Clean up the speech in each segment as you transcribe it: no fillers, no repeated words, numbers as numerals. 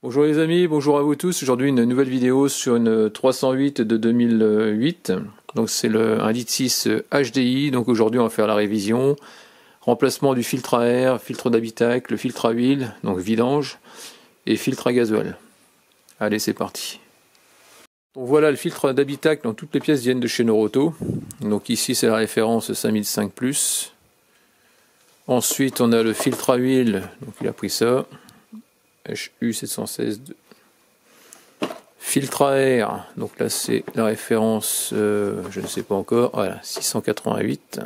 Bonjour les amis, bonjour à vous tous. Aujourd'hui une nouvelle vidéo sur une 308 de 2008. Donc c'est un 6 HDI. Donc aujourd'hui on va faire la révision. Remplacement du filtre à air, filtre d'habitacle, filtre à huile, donc vidange, et filtre à gasoil. Allez, c'est parti. Donc voilà le filtre d'habitacle, donc toutes les pièces viennent de chez Noroto. Donc ici c'est la référence 5005+. Ensuite on a le filtre à huile, donc il a pris ça. HU 716. Filtre à air, donc là c'est la référence, je ne sais pas encore, voilà, 688.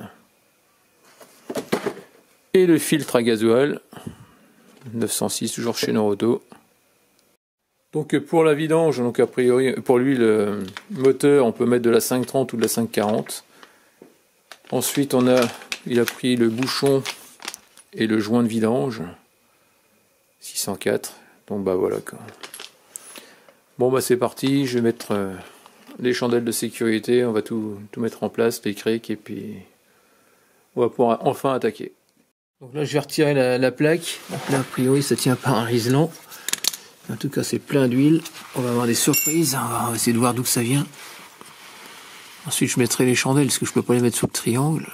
Et le filtre à gasoil, 906, toujours chez Noroto. Donc pour la vidange, donc a priori, pour lui le moteur, on peut mettre de la 530 ou de la 540. Ensuite il a pris le bouchon et le joint de vidange, 604. Donc bah voilà quoi. Bon bah c'est parti, je vais mettre les chandelles de sécurité, on va tout mettre en place, les crics, et puis on va pouvoir enfin attaquer. Donc là je vais retirer la plaque. Donc là a priori ça tient par un riselant. En tout cas c'est plein d'huile. On va avoir des surprises, on va essayer de voir d'où ça vient. Ensuite je mettrai les chandelles parce que je peux pas les mettre sous le triangle.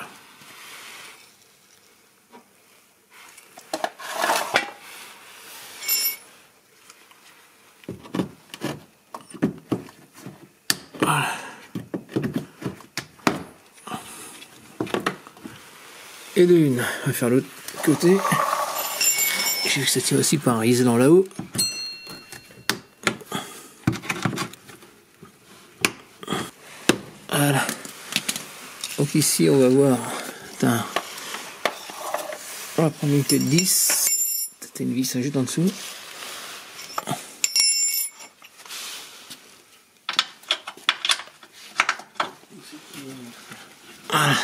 Voilà. Et de une, on va faire l'autre côté. J'ai vu que ça tient aussi par un riselant là-haut. Voilà. Donc ici on va voir. Attends. On va prendre une clé de 10. T'as une vis juste en dessous. Voilà.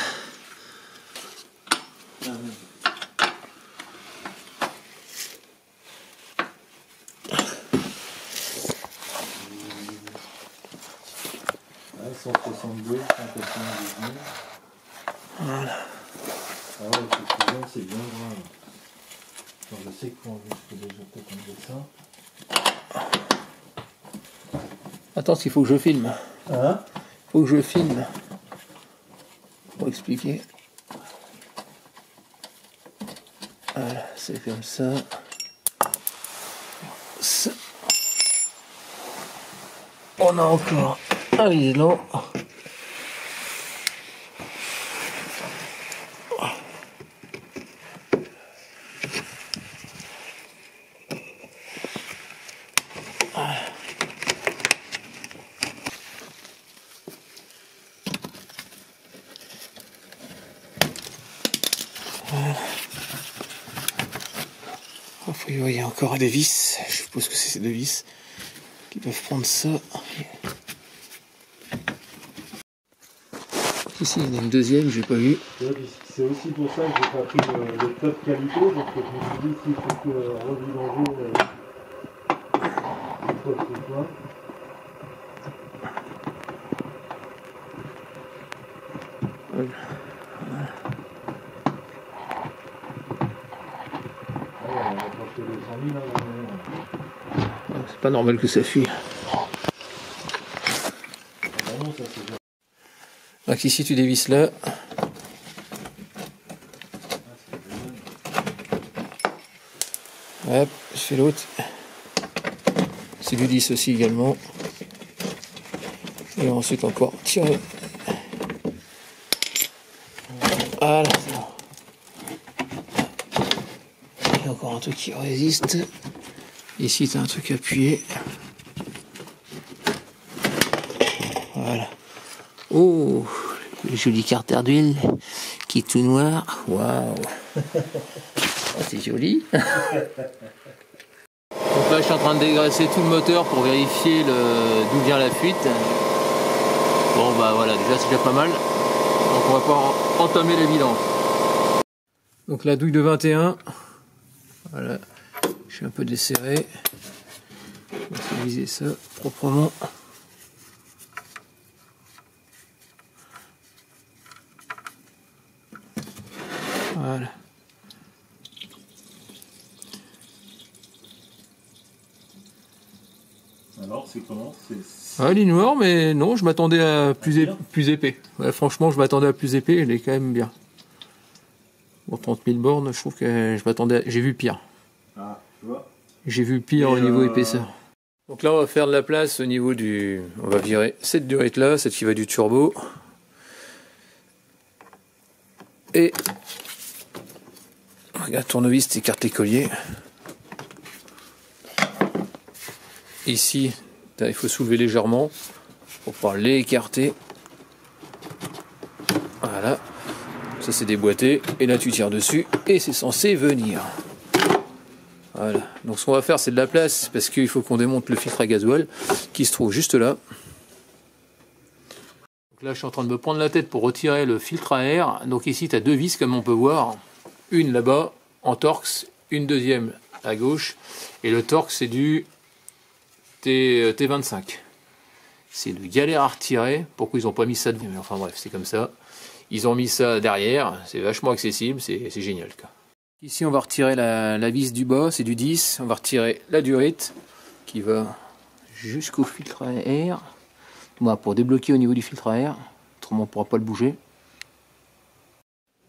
Voilà. Ah ouais, effectivement, c'est bien grave. Alors, je sais qu'on peut déjà peut-être enlever ça. Attends, il faut que je filme. Hein? Faut que je filme. Pour expliquer. Voilà, c'est comme ça. Ça. On a encore un riselant. Il y a encore des vis, je suppose que c'est ces deux vis qui peuvent prendre ça. Ici il y en a une deuxième, je n'ai pas vu. C'est aussi pour ça que j'ai pas pris le top qualité, parce que je me suis dit s'il faut que revidanger une fois que c'est toi. Voilà. On va approcher les 100 000 là. C'est pas normal que ça fuit. Ah non, ça c'est bien. Donc ici tu dévisses là. Hop, je fais l'autre. C'est du 10 aussi également. Et ensuite encore tirer. Voilà, c'est bon. Il y a encore un truc qui résiste. Ici tu as un truc appuyé. Voilà. Oh, le joli carter d'huile qui est tout noir. Waouh. Oh, c'est joli. Donc là je suis en train de dégraisser tout le moteur pour vérifier d'où vient la fuite. Bon bah voilà, déjà c'est déjà pas mal. Donc on va pouvoir entamer la vidange. Donc la douille de 21. Voilà. Je suis un peu desserré. On va viser ça proprement. Voilà. c'est comment? Ah, il est noir, mais non, je m'attendais à plus épais. Ouais, franchement, je m'attendais à plus épais, il est quand même bien. Pour 30 000 bornes, je trouve que je m'attendais. J'ai vu pire. Ah, tu vois. J'ai vu pire au niveau épaisseur. Donc là, on va faire de la place au niveau du. On va virer cette durite là, cette qui va du turbo. Et. Regarde, tournevis, t'écartes les colliers. Ici, il faut soulever légèrement pour pouvoir l'écarter. Voilà. Ça, c'est déboîté. Et là, tu tires dessus et c'est censé venir. Voilà. Donc, ce qu'on va faire, c'est de la place parce qu'il faut qu'on démonte le filtre à gasoil qui se trouve juste là. Donc là, je suis en train de me prendre la tête pour retirer le filtre à air. Donc, ici, tu as deux vis, comme on peut voir. Une là-bas en Torx, une deuxième à gauche. Et le Torx, c'est du T25. C'est de galère à retirer. Pourquoi ils n'ont pas mis ça devant? Enfin bref, c'est comme ça. Ils ont mis ça derrière. C'est vachement accessible. C'est génial, quoi. Ici, on va retirer la vis du bas. C'est du 10. On va retirer la durite qui va jusqu'au filtre à air. Voilà, pour débloquer au niveau du filtre à air. Autrement, on ne pourra pas le bouger.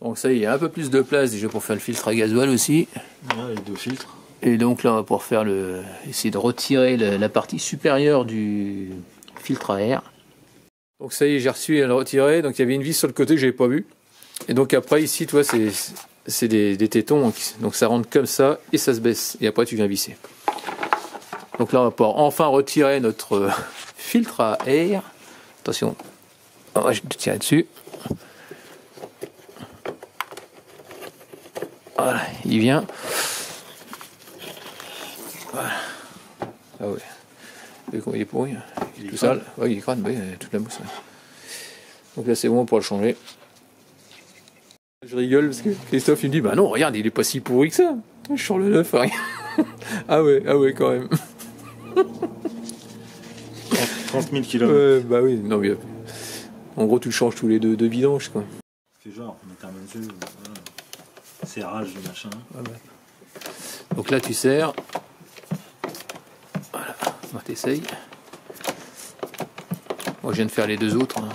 Donc ça, il y a un peu plus de place déjà pour faire le filtre à gasoil aussi. Ouais, les deux filtres. Et donc là, on va pouvoir faire essayer de retirer la partie supérieure du filtre à air. Donc ça y est, j'ai reçu à le retirer. Donc il y avait une vis sur le côté que j'avais pas vu. Et donc après ici, tu vois, c'est des tétons. Donc ça rentre comme ça et ça se baisse. Et après tu viens visser. Donc là, on va pouvoir enfin retirer notre filtre à air. Attention, je vais tirer dessus. Voilà, il vient. Voilà. Ah ouais. Il est pourri. Il est tout sale. Ouais, il est crade, ouais, toute la mousse. Ouais. Donc là, c'est bon pour le changer. Je rigole parce que Christophe il me dit bah non, regarde, il est pas si pourri que ça. Je sors le neuf, rien. Ah ouais, quand même. 30 000 km. Bah oui, non mais. En gros, tu le changes tous les deux vidanges, quoi. C'est genre, on met un mesure. Voilà. Serrage du machin. Ah bah. Donc là, tu serres. Voilà, on t'essaye. Moi, je viens de faire les deux autres. Hein.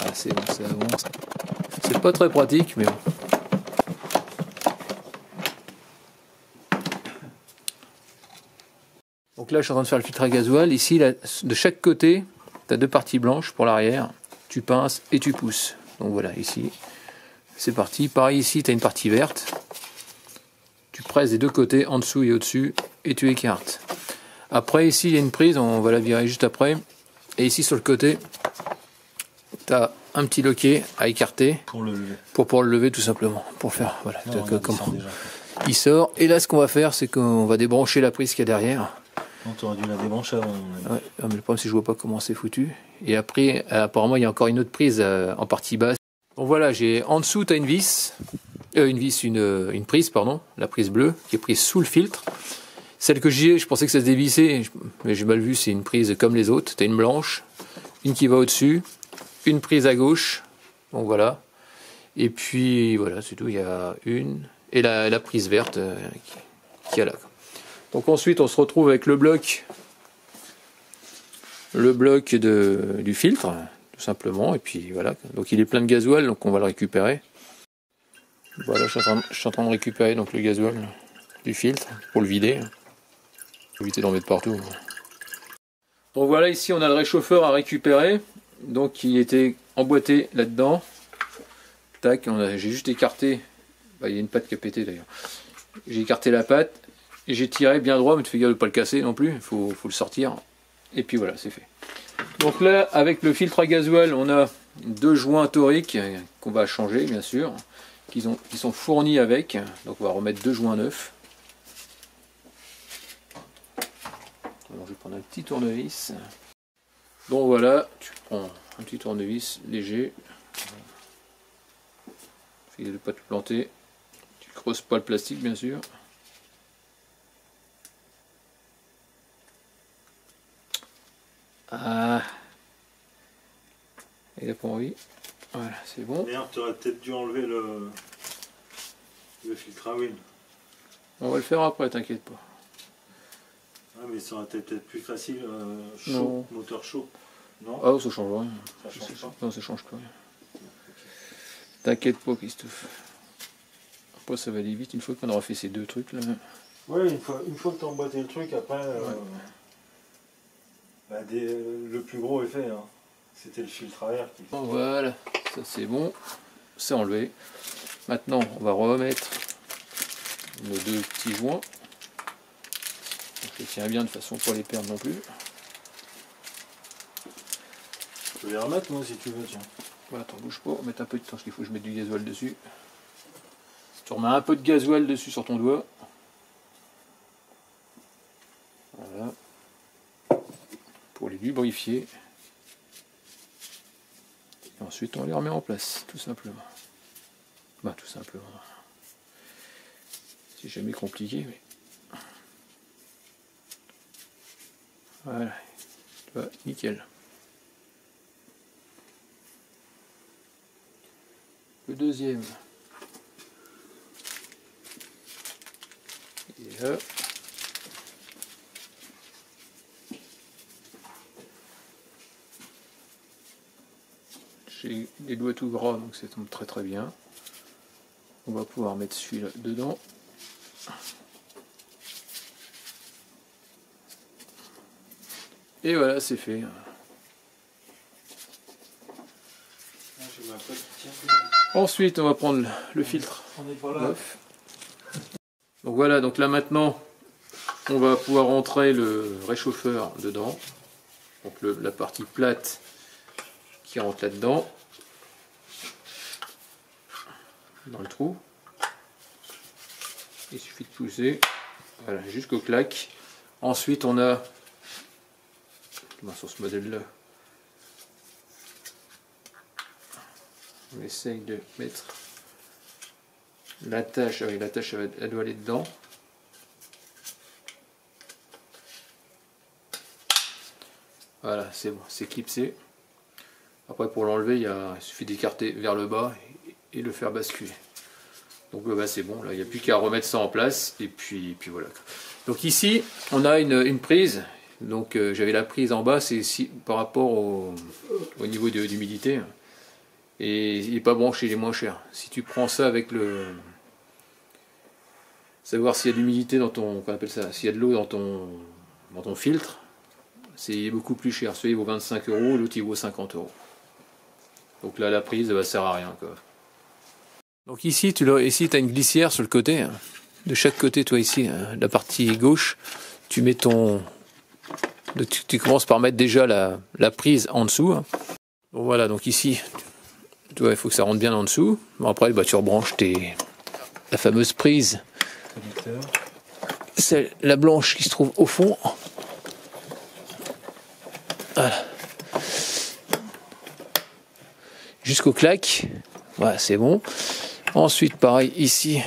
Ah, c'est bon, ça avance. C'est pas très pratique, mais bon. Donc là, je suis en train de faire le filtre à gasoil. Ici, là, de chaque côté, tu as deux parties blanches pour l'arrière. Tu pinces et tu pousses. Donc voilà, ici, c'est parti. Pareil, ici, tu as une partie verte. Tu presses des deux côtés, en dessous et au-dessus, et tu écartes. Après, ici, il y a une prise, on va la virer juste après. Et ici, sur le côté, tu as un petit loquet à écarter. Pour le lever. Pour pouvoir le lever, tout simplement. Pour faire, voilà. Non, il sort. Et là, ce qu'on va faire, c'est qu'on va débrancher la prise qu'il y a derrière. Non, tu aurais dû la débrancher avant. Ouais, mais le problème, c'est que je vois pas comment c'est foutu. Et après, apparemment, il y a encore une autre prise en partie basse. Donc voilà, j'ai en dessous, tu as une vis. Une prise, pardon. La prise bleue, qui est prise sous le filtre. Celle que j'ai, je pensais que ça se dévissait, mais j'ai mal vu, c'est une prise comme les autres. Tu as une blanche, une qui va au-dessus, une prise à gauche. Donc voilà. Et puis voilà, c'est tout. Il y a une. Et la prise verte qui est là. Donc ensuite, on se retrouve avec le bloc du filtre, tout simplement. Et puis voilà. Donc il est plein de gasoil, donc on va le récupérer. Voilà, je suis en train de récupérer donc le gasoil du filtre pour le vider. Faut éviter d'en mettre partout. Donc voilà, ici on a le réchauffeur à récupérer. Donc il était emboîté là-dedans. Tac, j'ai juste écarté. Bah, il y a une patte qui a pété d'ailleurs. J'ai écarté la patte. Et j'ai tiré bien droit, mais tu fais gaffe de ne pas le casser non plus, il faut le sortir. Et puis voilà, c'est fait. Donc là, avec le filtre à gasoil, on a deux joints toriques qu'on va changer, bien sûr, qui sont fournis avec. Donc on va remettre deux joints neufs. Alors je vais prendre un petit tournevis. Donc voilà, tu prends un petit tournevis léger. Fais gaffe de ne pas te planter. Tu ne creuses pas le plastique, bien sûr. Ah, il n'a pas envie. Voilà, c'est bon. D'ailleurs, tu aurais peut-être dû enlever le filtre à huile. On va le faire après, t'inquiète pas. Ah, mais ça aurait été peut-être plus facile, chaud, Non. moteur chaud. Non, Ah, ça change rien. ça change pas. Non, ça change pas rien. T'inquiète pas, Christophe. Après, ça va aller vite une fois qu'on aura fait ces deux trucs là. Ouais, une fois que tu as emboîté le truc, après, le plus gros est fait. Hein. C'était le filtre à air qui... Voilà, ça c'est bon. C'est enlevé. Maintenant, on va remettre nos deux petits joints. Je les tiens bien de façon pour les perdre non plus. Je vais les remettre moi si tu veux, tiens. Ouais, attends, bouge pas, on va mettre un peu de temps parce qu'il faut que je mette du gasoil dessus. Tu remets un peu de gasoil dessus sur ton doigt. Voilà. Pour les lubrifier. Et ensuite on les remet en place, tout simplement. Bah tout simplement. C'est jamais compliqué, mais. Voilà. Tu vois, nickel. Le deuxième. Il est là. J'ai des doigts tout gras, donc ça tombe très très bien. On va pouvoir mettre celui-là dedans. Et voilà, c'est fait. Ensuite, on va prendre le filtre neuf. Donc voilà, donc là maintenant, on va pouvoir rentrer le réchauffeur dedans. Donc la partie plate qui rentre là-dedans, dans le trou. Il suffit de pousser, voilà, jusqu'au claque. Ensuite, on a, sur ce modèle-là, on essaye de mettre l'attache, avec l'attache elle doit aller dedans. Voilà, c'est bon, c'est clipsé. Après pour l'enlever, il suffit d'écarter vers le bas et le faire basculer. Donc bah, c'est bon, là il n'y a plus qu'à remettre ça en place et puis voilà. Donc ici on a une prise. Donc j'avais la prise en bas, c'est ici par rapport au niveau d'humidité. Et il n'est pas branché, il est moins cher. Si tu prends ça avec le... Savoir s'il y a de l'humidité dans ton... Qu'on appelle ça, s'il y a de l'eau dans ton filtre, c'est beaucoup plus cher. Celui-là il vaut 25 €, l'autre il vaut 50 €. Donc là la prise elle ne sert à rien, quoi. Donc ici tu as une glissière sur le côté. De chaque côté, toi ici, la partie gauche, tu mets ton... Tu commences par mettre déjà la prise en dessous. Bon, voilà, donc ici... il faut que ça rentre bien en dessous. Bon, après, bah, tu rebranches la fameuse prise. C'est la blanche qui se trouve au fond. Voilà. Jusqu'au claque. Voilà, c'est bon. Ensuite, pareil, ici,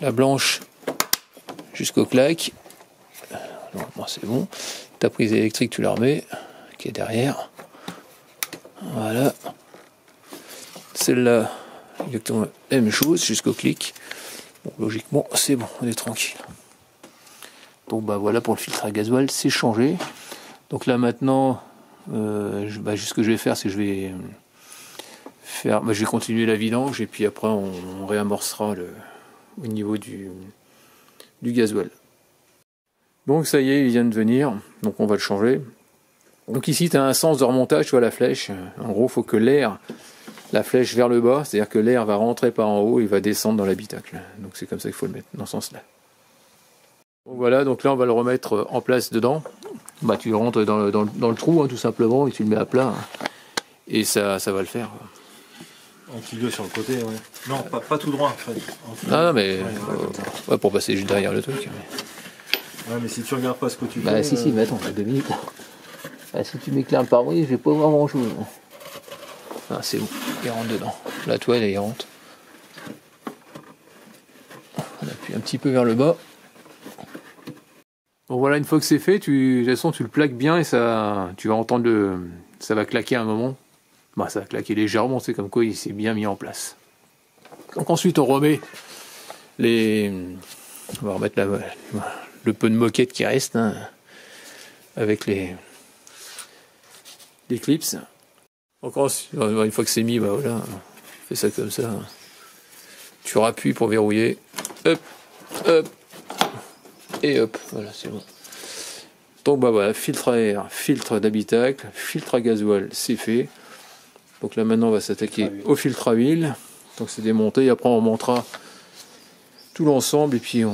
la blanche jusqu'au claque. Bon, c'est bon. Ta prise électrique, tu la remets, qui est derrière. Voilà. Celle-là, exactement la même chose, jusqu'au clic. Bon, logiquement, c'est bon, on est tranquille. Donc bah voilà, pour le filtre à gasoil, c'est changé. Donc là maintenant, ce que je vais faire, c'est que je vais continuer la vidange et puis après on réamorcera au niveau du gasoil. Donc ça y est, il vient de venir, donc on va le changer. Donc ici, tu as un sens de remontage, tu vois la flèche. En gros, il faut que la flèche vers le bas, c'est-à-dire que l'air va rentrer par en haut et va descendre dans l'habitacle. Donc c'est comme ça qu'il faut le mettre, dans ce sens-là. Donc voilà, donc là on va le remettre en place dedans. Bah tu rentres dans le trou, hein, tout simplement, et tu le mets à plat. Hein, et ça va le faire. Un petit peu sur le côté, ouais. Non, pas tout droit, en fait. Ah mais ouais, pour passer juste derrière le truc. Ouais, mais si tu regardes pas ce que tu fais... Bah si, mais attends, 2 minutes. Ah, si tu m'éclaires le pare-brise, je vais pas voir grand-chose. Ah, c'est bon, il rentre dedans. La toile, elle rentre. On appuie un petit peu vers le bas. Bon voilà, une fois que c'est fait, de toute façon tu le plaques bien et ça, tu vas entendre ça va claquer à un moment. Bah, ça va claquer légèrement, c'est comme quoi il s'est bien mis en place. Donc ensuite on remet on va remettre le peu de moquette qui reste, hein, avec les clips. Encore une fois que c'est mis, bah voilà, fais ça comme ça. Tu rappuies pour verrouiller. Hop, hop, et hop, voilà, c'est bon. Donc bah voilà, filtre à air, filtre d'habitacle, filtre à gasoil, c'est fait. Donc là maintenant on va s'attaquer au filtre à huile. Donc c'est démonté, et après on remontera tout l'ensemble et puis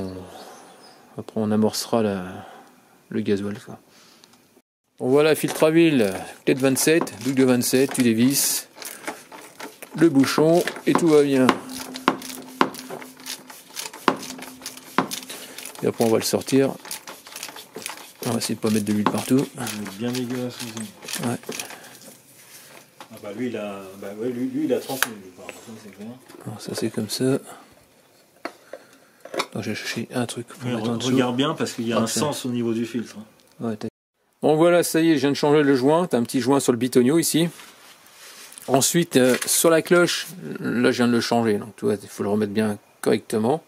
après on amorcera le gasoil, quoi. Donc voilà, filtre à huile, clé de 27, double de 27, tu dévisses le bouchon et tout va bien. Et après on va le sortir. On va essayer de pas mettre de l'huile partout. Bien dégueulasse aussi. Ouais. Ah bah lui il a, lui, il a 30 000 par contre, c'est clair. Alors ça c'est comme ça. J'ai cherché un truc pour mettre en dessous. Regarde bien parce qu'il y a un sens au niveau du filtre. Ouais, bon voilà, ça y est, je viens de changer le joint. T'as un petit joint sur le bitonio ici. Ensuite, sur la cloche, là je viens de le changer. Donc tu vois, il faut le remettre bien correctement.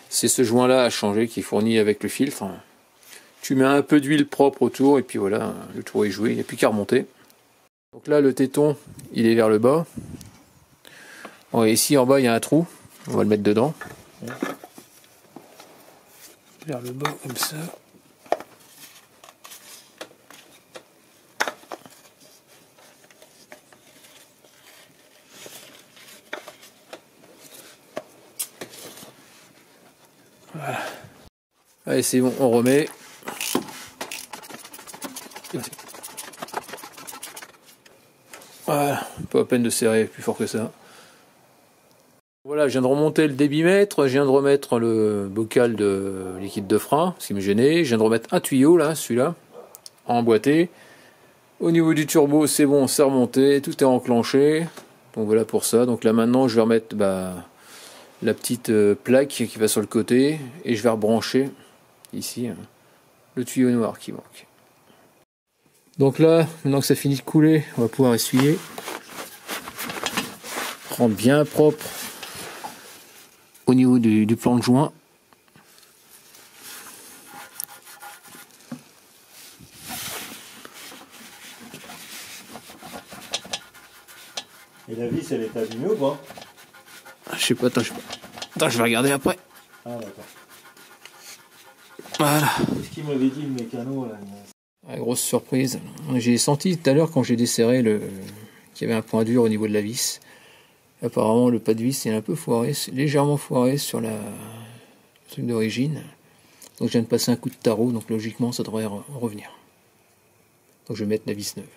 C'est ce joint là à changer qui est fourni avec le filtre. Tu mets un peu d'huile propre autour et puis voilà, le tour est joué, il n'y a plus qu'à remonter. Donc là le téton il est vers le bas. Bon, et ici en bas il y a un trou, on va le mettre dedans. Vers le bas comme ça. Voilà. Allez c'est bon, on remet. Voilà, pas à peine de serrer plus fort que ça. Voilà, je viens de remonter le débitmètre, je viens de remettre le bocal de liquide de frein, ce qui me gênait. Je viens de remettre un tuyau là, celui-là, emboîté. Au niveau du turbo, c'est bon, c'est remonté, tout est enclenché. Donc voilà pour ça. Donc là maintenant, je vais remettre la petite plaque qui va sur le côté et je vais rebrancher ici le tuyau noir qui manque. Donc là, maintenant que ça finit de couler, on va pouvoir essuyer. Rendre bien propre au niveau du plan de joint. Et la vis elle est abîmée ou pas? Je sais pas, attends, je vais regarder après. Ah d'accord. Voilà. Qu'est-ce qu'il m'avait dit le mécano là? La grosse surprise. J'ai senti tout à l'heure quand j'ai desserré qu'il y avait un point dur au niveau de la vis. Apparemment le pas de vis est un peu foiré, légèrement foiré sur le truc d'origine. Donc je viens de passer un coup de tarot, donc logiquement ça devrait revenir. Donc je vais mettre la vis neuve.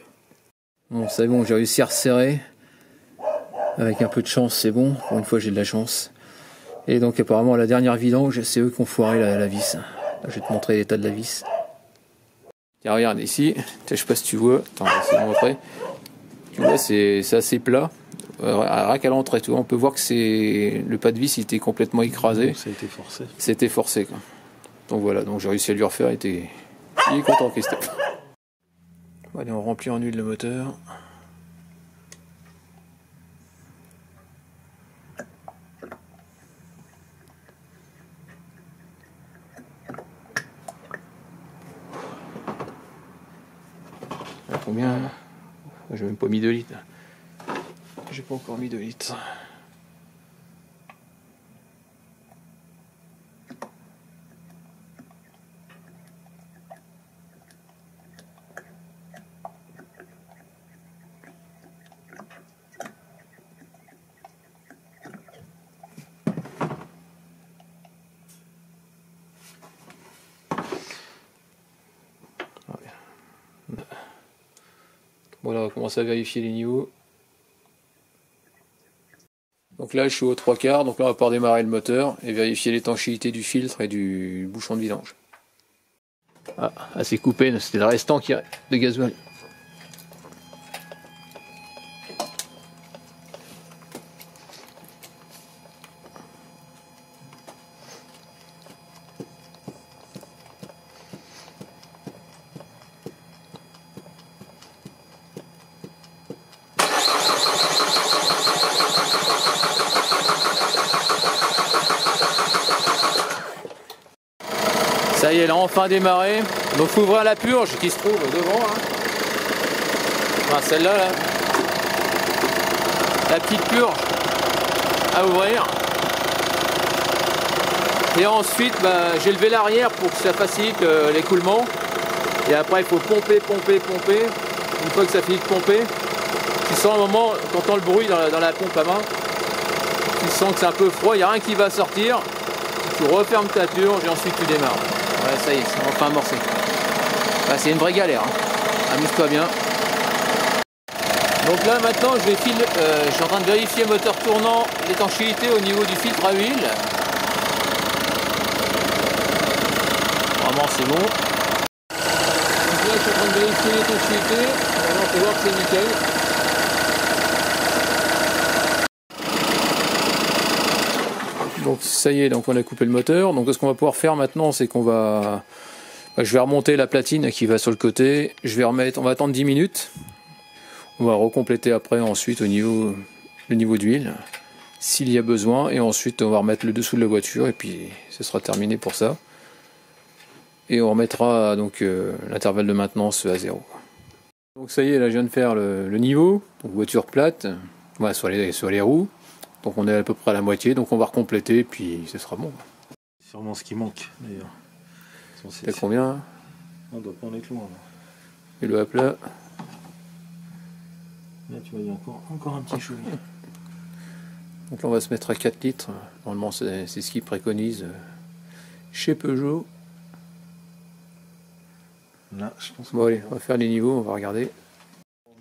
Bon c'est bon, j'ai réussi à resserrer. Avec un peu de chance c'est bon, pour une fois j'ai de la chance. Et donc apparemment à la dernière vidange, c'est eux qui ont foiré la vis. Là, je vais te montrer l'état de la vis. Tiens, regarde ici, je sais pas si tu vois, attends, je vais te montrer. Tu vois, c'est assez plat. Rien qu'à l'entrée, tu vois, on peut voir que le pas de vis il était complètement écrasé. Ça a été forcé. C'était forcé, quoi. Donc voilà, donc j'ai réussi à lui refaire, il est content, Christophe. Allez, on remplit en huile le moteur. Combien là? J'ai même pas mis 2 litres. J'ai pas encore mis 2 litres. Voilà, on va commencer à vérifier les niveaux. Donc là, je suis aux 3/4, donc là, on va pouvoir démarrer le moteur et vérifier l'étanchéité du filtre et du bouchon de vidange. Ah, c'est coupé, c'était le restant de gasoil. Ça Ça y est, elle a enfin démarré. Donc il faut ouvrir la purge qui se trouve devant. Hein. Enfin, celle-là, là. La petite purge à ouvrir. Et ensuite, bah, j'ai levé l'arrière pour que ça facilite l'écoulement. Et après, il faut pomper. Une fois que ça finit de pomper, tu sens un moment, tu entends le bruit dans la pompe à main. Tu sens que c'est un peu froid, il n'y a rien qui va sortir. Tu refermes ta purge et ensuite tu démarres. Voilà, ça y est, c'est enfin amorcé. Bah, c'est une vraie galère. Hein. Amuse-toi bien. Donc là, maintenant, je suis en train de vérifier moteur tournant, l'étanchéité au niveau du filtre à huile. Vraiment, c'est bon. Donc là, je suis en train de vérifier l'étanchéité. Maintenant, on peut voir que c'est nickel. Donc ça y est, donc on a coupé le moteur. Donc ce qu'on va pouvoir faire maintenant, c'est qu'on va... je vais remonter la platine qui va sur le côté. Je vais remettre, on va attendre 10 minutes. On va recompléter après ensuite au niveau, le niveau d'huile, s'il y a besoin. Et ensuite on va remettre le dessous de la voiture et puis ce sera terminé pour ça. Et on remettra donc l'intervalle de maintenance à 0. Donc ça y est, là je viens de faire le niveau. Donc voiture plate, voilà, sur les roues. Donc on est à peu près à la moitié, donc on va recompléter et puis ce sera bon. C'est sûrement ce qui manque d'ailleurs. T'as combien? On doit pas en être loin là. Et le à plat. Là tu vois, il y a encore un petit cheveu. Donc là on va se mettre à 4 litres. Normalement c'est ce qu'ils préconisent chez Peugeot. Là je pense que... Bon allez, on va faire les niveaux, on va regarder.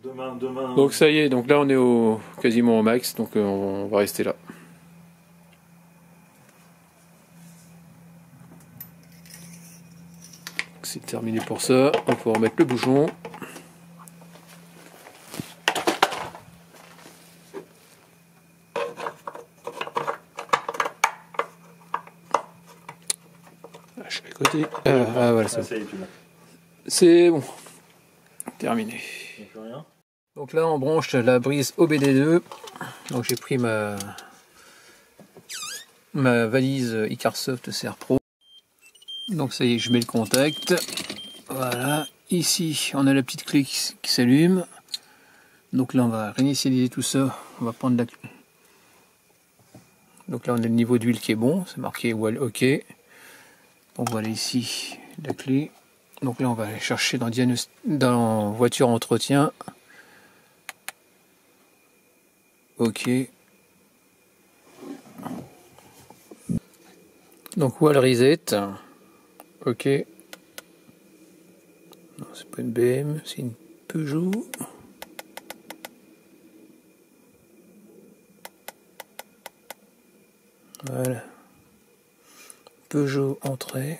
Demain. Donc ça y est, donc là on est quasiment au max, donc on va rester là. C'est terminé pour ça, on peut remettre le bouchon. Lâche à côté. Voilà, c'est bon. Terminé. Rien. Donc là on branche la brise OBD2. Donc j'ai pris ma valise Icarsoft CR Pro. Donc ça y est, je mets le contact. Voilà. Ici on a la petite clé qui s'allume. Donc là on va réinitialiser tout ça. On va prendre la clé. Donc là on a le niveau d'huile qui est bon. C'est marqué Well OK. Donc voilà ici la clé. Donc là on va aller chercher dans voiture entretien. OK. Donc Wall Reset. OK. Non, c'est pas une BM, c'est une Peugeot. Voilà. Peugeot entrée.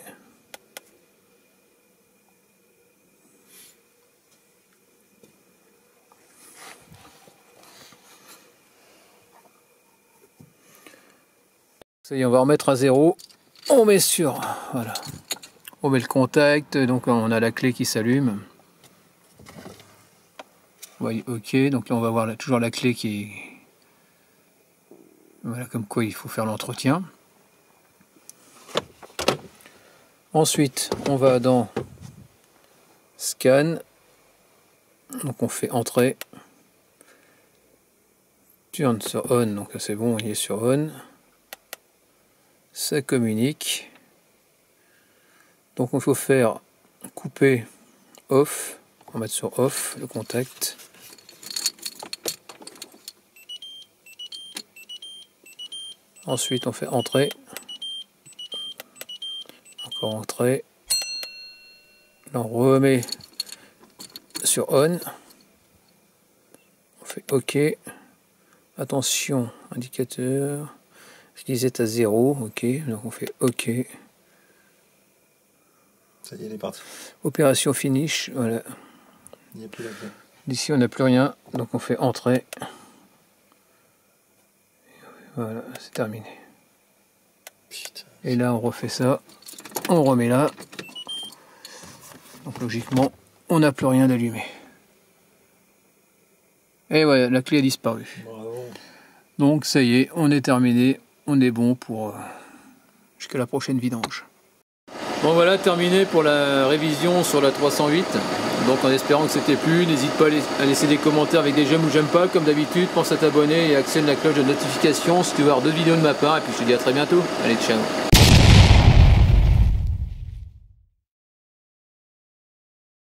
Ça y est, on va remettre à 0. On met sur, voilà. On met le contact, donc on a la clé qui s'allume. Oui, OK, donc là on va voir toujours la clé qui est... Voilà, comme quoi il faut faire l'entretien. Ensuite, on va dans Scan. Donc on fait Entrée. Turn sur On, donc c'est bon, il est sur On. Ça communique. Donc il faut faire couper Off. On va mettre sur Off le contact. Ensuite on fait Entrée. Encore Entrée. Là on remet sur On. On fait OK. Attention, indicateur. Je disais à 0. OK. Donc on fait OK. Ça y est, elle est partie. Opération finish. Voilà. Il n'y a plus la clé. D'ici on n'a plus rien. Donc on fait Entrée. Voilà, c'est terminé. Putain. Et là on refait ça. On remet là. Donc logiquement, on n'a plus rien d'allumé. Et voilà, la clé a disparu. Bravo. Donc ça y est, on est terminé. On est bon pour jusqu'à la prochaine vidange. Bon voilà, terminé pour la révision sur la 308. Donc en espérant que c'était plu, n'hésite pas à laisser des commentaires avec des j'aime ou j'aime pas. Comme d'habitude, pense à t'abonner et actionne la cloche de notification si tu veux avoir d'autres vidéos de ma part. Et puis je te dis à très bientôt. Allez, ciao.